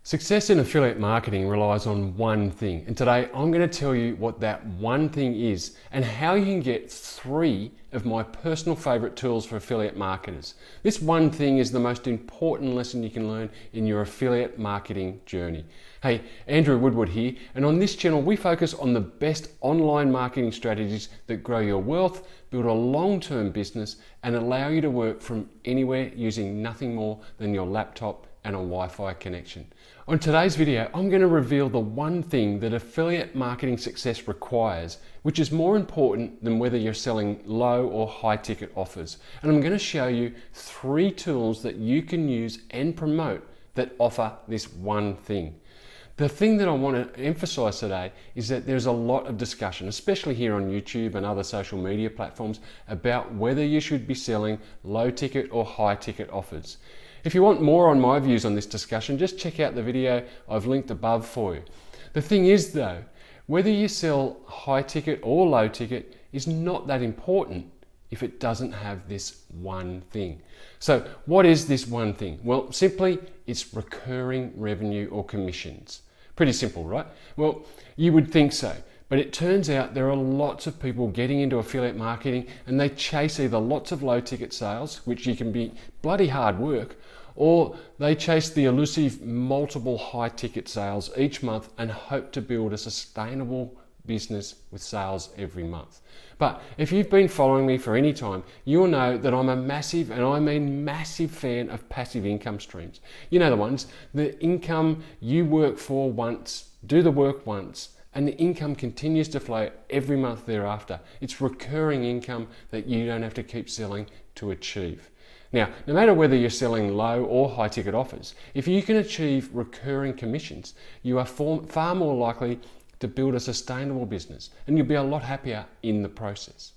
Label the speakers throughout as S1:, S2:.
S1: Success in affiliate marketing relies on one thing, and today I'm going to tell you what that one thing is and how you can get 3 of my personal favorite tools for affiliate marketers. This one thing is the most important lesson you can learn in your affiliate marketing journey. Hey, Andrew Woodward here, and on this channel we focus on the best online marketing strategies that grow your wealth, build a long-term business, and allow you to work from anywhere using nothing more than your laptop and a Wi-Fi connection. On today's video, I'm going to reveal the one thing that affiliate marketing success requires, which is more important than whether you're selling low or high ticket offers. And I'm going to show you 3 tools that you can use and promote that offer this one thing. The thing that I want to emphasize today is that there's a lot of discussion, especially here on YouTube and other social media platforms, about whether you should be selling low ticket or high ticket offers. If you want more on my views on this discussion, just check out the video I've linked above for you. The thing is though, whether you sell high ticket or low ticket is not that important if it doesn't have this one thing. So what is this one thing? Well, simply it's recurring revenue or commissions. Pretty simple, right? Well, you would think so. But it turns out there are lots of people getting into affiliate marketing and they chase either lots of low ticket sales, which you can be bloody hard work, or they chase the elusive multiple high ticket sales each month and hope to build a sustainable business with sales every month. But if you've been following me for any time, you'll know that I'm a massive, and I mean massive, fan of passive income streams. You know the ones, the income you work for once, do the work once, and the income continues to flow every month thereafter. It's recurring income that you don't have to keep selling to achieve. Now, no matter whether you're selling low or high ticket offers, if you can achieve recurring commissions, you are far more likely to build a sustainable business, and you'll be a lot happier in the process.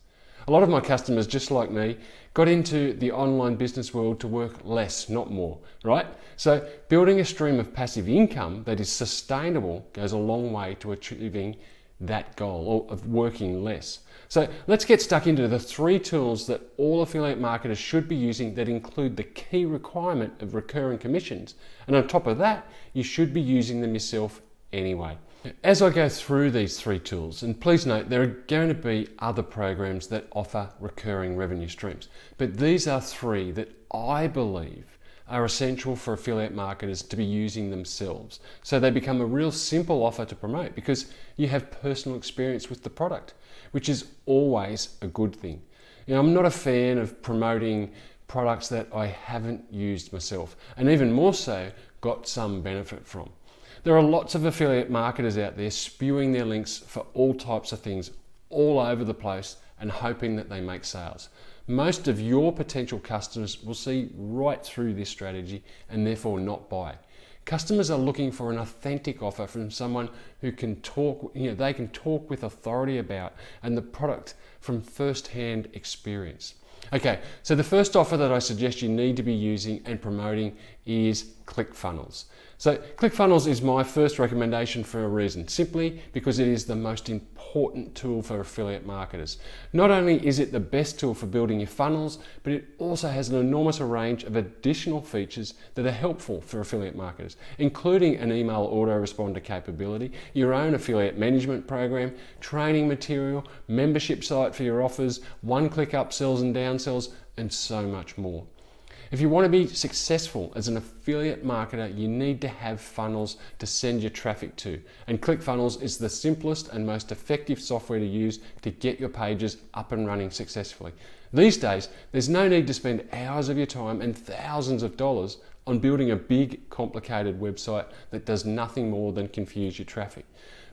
S1: A lot of my customers, just like me, got into the online business world to work less, not more, right? So building a stream of passive income that is sustainable goes a long way to achieving that goal of working less. So let's get stuck into the 3 tools that all affiliate marketers should be using that include the key requirement of recurring commissions. And on top of that, you should be using them yourself anyway. As I go through these 3 tools, and please note there are going to be other programs that offer recurring revenue streams, but these are 3 that I believe are essential for affiliate marketers to be using themselves, so they become a real simple offer to promote because you have personal experience with the product, which is always a good thing. You know, I'm not a fan of promoting products that I haven't used myself, and even more so got some benefit from. There are lots of affiliate marketers out there spewing their links for all types of things all over the place and hoping that they make sales. Most of your potential customers will see right through this strategy and therefore not buy. Customers are looking for an authentic offer from someone who can talk, they can talk with authority about, and the product from first-hand experience. Okay, so the first offer that I suggest you need to be using and promoting is ClickFunnels. So ClickFunnels is my first recommendation for a reason, simply because it is the most important tool for affiliate marketers. Not only is it the best tool for building your funnels, but it also has an enormous range of additional features that are helpful for affiliate marketers, including an email autoresponder capability, your own affiliate management program, training material, membership site for your offers, one-click upsells and downsells, and so much more. If you want to be successful as an affiliate marketer, you need to have funnels to send your traffic to. And ClickFunnels is the simplest and most effective software to use to get your pages up and running successfully. These days, there's no need to spend hours of your time and thousands of dollars on building a big, complicated website that does nothing more than confuse your traffic.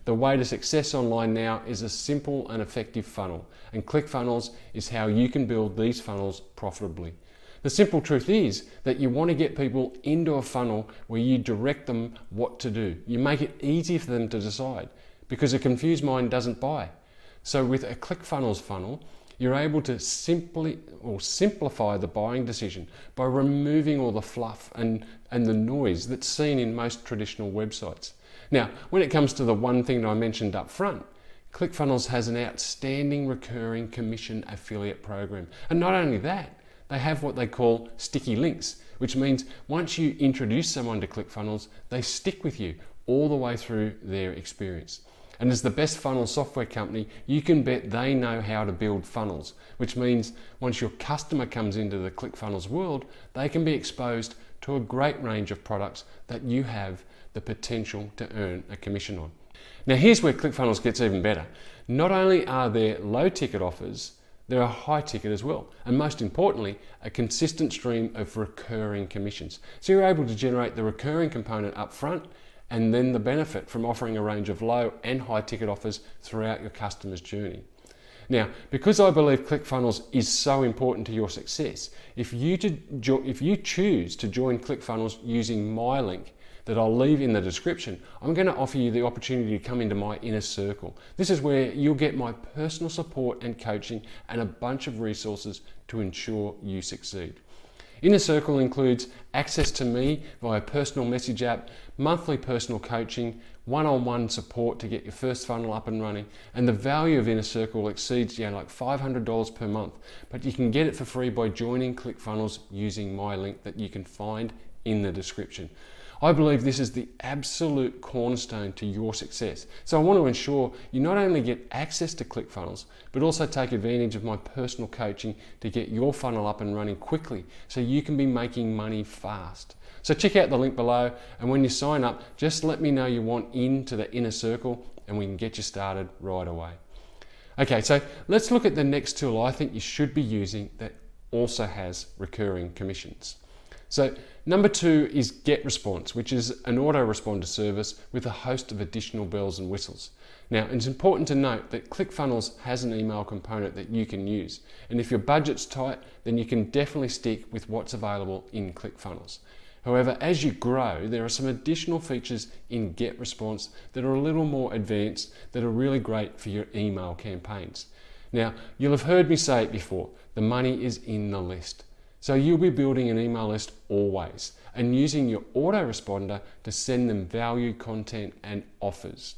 S1: The way to success online now is a simple and effective funnel, and ClickFunnels is how you can build these funnels profitably. The simple truth is that you want to get people into a funnel where you direct them what to do. You make it easy for them to decide, because a confused mind doesn't buy. So with a ClickFunnels funnel, you're able to simplify the buying decision by removing all the fluff and the noise that's seen in most traditional websites. Now, when it comes to the one thing that I mentioned up front, ClickFunnels has an outstanding recurring commission affiliate program. And not only that, they have what they call sticky links, which means once you introduce someone to ClickFunnels, they stick with you all the way through their experience. And as the best funnel software company, you can bet they know how to build funnels, which means once your customer comes into the ClickFunnels world, they can be exposed to a great range of products that you have the potential to earn a commission on. Now here's where ClickFunnels gets even better. Not only are there low ticket offers, there are high ticket as well. And most importantly, a consistent stream of recurring commissions. So you're able to generate the recurring component up front and then the benefit from offering a range of low and high ticket offers throughout your customer's journey. Now, because I believe ClickFunnels is so important to your success, if you choose to join ClickFunnels using my link that I'll leave in the description, I'm going to offer you the opportunity to come into my inner circle. This is where you'll get my personal support and coaching and a bunch of resources to ensure you succeed. Inner Circle includes access to me via personal message app, monthly personal coaching, one-on-one support to get your first funnel up and running, and the value of Inner Circle exceeds like $500 per month, but you can get it for free by joining ClickFunnels using my link that you can find in the description. I believe this is the absolute cornerstone to your success. So I want to ensure you not only get access to ClickFunnels, but also take advantage of my personal coaching to get your funnel up and running quickly so you can be making money fast. So check out the link below, and when you sign up, just let me know you want into the inner circle and we can get you started right away. Okay, so let's look at the next tool I think you should be using that also has recurring commissions. So number 2 is GetResponse, which is an autoresponder service with a host of additional bells and whistles. Now, it's important to note that ClickFunnels has an email component that you can use. And if your budget's tight, then you can definitely stick with what's available in ClickFunnels. However, as you grow, there are some additional features in GetResponse that are a little more advanced that are really great for your email campaigns. Now, you'll have heard me say it before, the money is in the list. So you'll be building an email list always and using your autoresponder to send them value, content, and offers.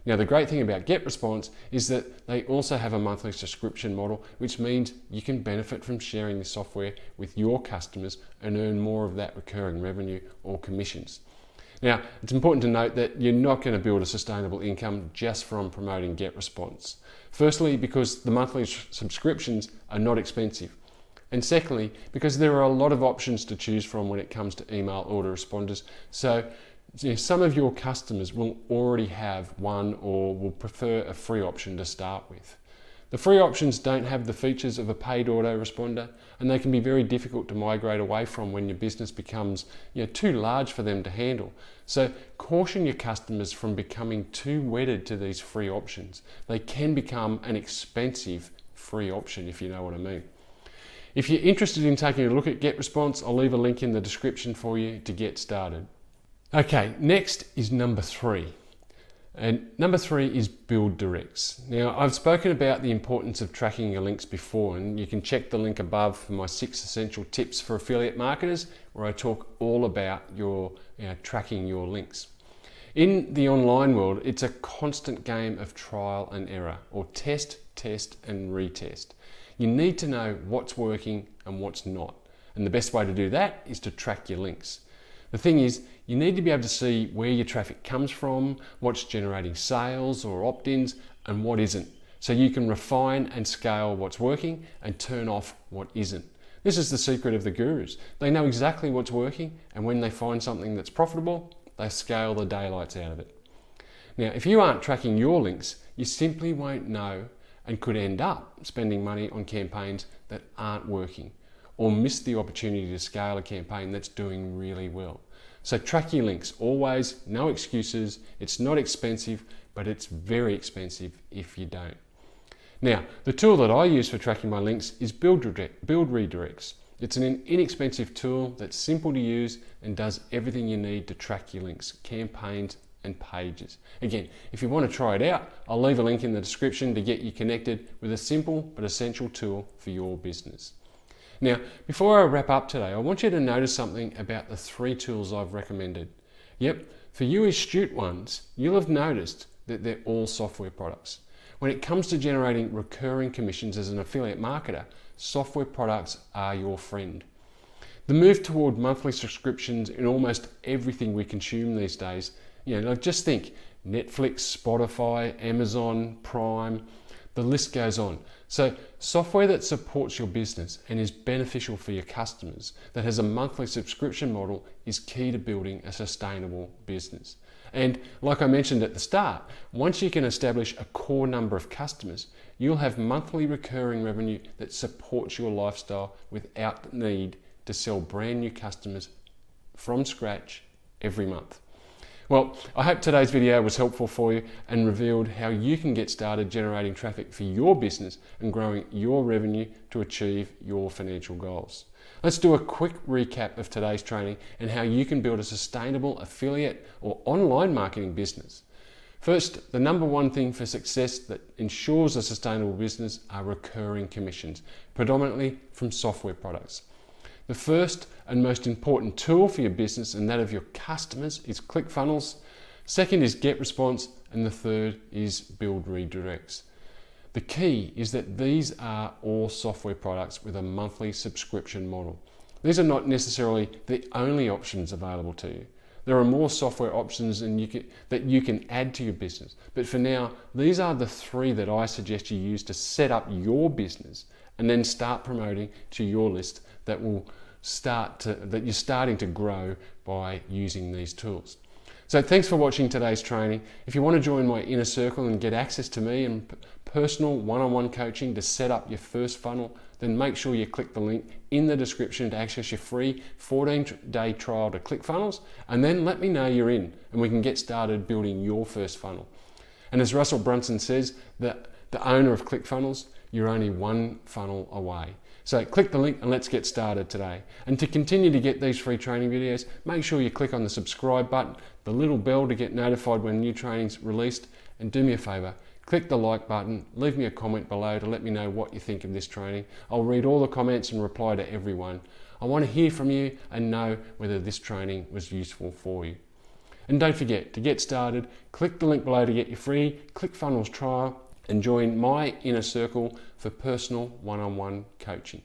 S1: Now, the great thing about GetResponse is that they also have a monthly subscription model, which means you can benefit from sharing the software with your customers and earn more of that recurring revenue or commissions. Now, it's important to note that you're not going to build a sustainable income just from promoting GetResponse. Firstly, because the monthly subscriptions are not expensive. And secondly, because there are a lot of options to choose from when it comes to email autoresponders. So some of your customers will already have one or will prefer a free option to start with. The free options don't have the features of a paid autoresponder, and they can be very difficult to migrate away from when your business becomes too large for them to handle. So caution your customers from becoming too wedded to these free options. They can become an expensive free option, if you know what I mean. If you're interested in taking a look at GetResponse, I'll leave a link in the description for you to get started. Okay, next is number 3. And number 3 is BuildDirect. Now, I've spoken about the importance of tracking your links before, and you can check the link above for my 6 essential tips for affiliate marketers, where I talk all about tracking your links. In the online world, it's a constant game of trial and error, or test, and retest. You need to know what's working and what's not. And the best way to do that is to track your links. The thing is, you need to be able to see where your traffic comes from, what's generating sales or opt-ins, and what isn't. So you can refine and scale what's working and turn off what isn't. This is the secret of the gurus. They know exactly what's working, and when they find something that's profitable, they scale the daylights out of it. Now, if you aren't tracking your links, you simply won't know and could end up spending money on campaigns that aren't working, or miss the opportunity to scale a campaign that's doing really well. So track your links always, no excuses. It's not expensive, but it's very expensive if you don't. Now, the tool that I use for tracking my links is BuildDirect. It's an inexpensive tool that's simple to use and does everything you need to track your links, campaigns, and pages. Again, if you want to try it out, I'll leave a link in the description to get you connected with a simple but essential tool for your business. Now, before I wrap up today, I want you to notice something about the 3 tools I've recommended. Yep, for you astute ones, you'll have noticed that they're all software products. When it comes to generating recurring commissions as an affiliate marketer, software products are your friend. The move toward monthly subscriptions in almost everything we consume these days, like just think Netflix, Spotify, Amazon, Prime, the list goes on. So software that supports your business and is beneficial for your customers, that has a monthly subscription model, is key to building a sustainable business. And like I mentioned at the start, once you can establish a core number of customers, you'll have monthly recurring revenue that supports your lifestyle without the need to sell brand new customers from scratch every month. Well, I hope today's video was helpful for you and revealed how you can get started generating traffic for your business and growing your revenue to achieve your financial goals. Let's do a quick recap of today's training and how you can build a sustainable affiliate or online marketing business. First, the number one thing for success that ensures a sustainable business are recurring commissions, predominantly from software products. The first and most important tool for your business and that of your customers is ClickFunnels. Second is GetResponse, and the third is BuildDirect. The key is that these are all software products with a monthly subscription model. These are not necessarily the only options available to you. There are more software options that you can add to your business, but for now, these are the three that I suggest you use to set up your business and then start promoting to your list that you're starting to grow by using these tools. So thanks for watching today's training. If you want to join my inner circle and get access to me and personal one-on-one coaching to set up your first funnel, then make sure you click the link in the description to access your free 14-day trial to ClickFunnels, and then let me know you're in and we can get started building your first funnel. And as Russell Brunson says, the owner of ClickFunnels, you're only one funnel away. So click the link and let's get started today. And to continue to get these free training videos, make sure you click on the subscribe button, the little bell to get notified when new training's released, and do me a favor, click the like button, leave me a comment below to let me know what you think of this training. I'll read all the comments and reply to everyone. I want to hear from you and know whether this training was useful for you. And don't forget, to get started, click the link below to get your free ClickFunnels trial and join my inner circle for personal one-on-one coaching.